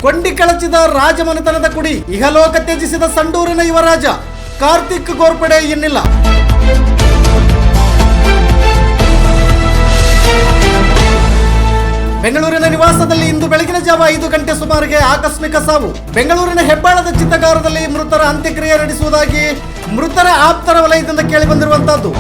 ಕೊಂಡಿ ಕಳಚಿದ ರಾಜಮನೆತನದ ಕುಡಿ, ಇಹಲೋಕ ತ್ಯಜಿಸಿದ ಸಂಡೂರಿನ ಯುವರಾಜ ಕಾರ್ತಿಕ್ ಗೋರ್ಪಡೆ ಇನ್ನಿಲ್ಲ. ಬೆಂಗಳೂರಿನ ನಿವಾಸದಲ್ಲಿ ಇಂದು ಬೆಳಗಿನ ಜಾವ 5 ಗಂಟೆ ಸುಮಾರಿಗೆ ಆಕಸ್ಮಿಕ ಸಾವು. ಬೆಂಗಳೂರಿನ ಹೆಬ್ಬಾಳದ ಚಿತ್ತಗಾರದಲ್ಲಿ ಮೃತರ ಅಂತ್ಯಕ್ರಿಯೆ ನಡೆಸುವುದಾಗಿ ಮೃತರ ಆಪ್ತರ ವಲಯದಿಂದ ಕೇಳಿ ಬಂದಿರುವಂತಹದ್ದು.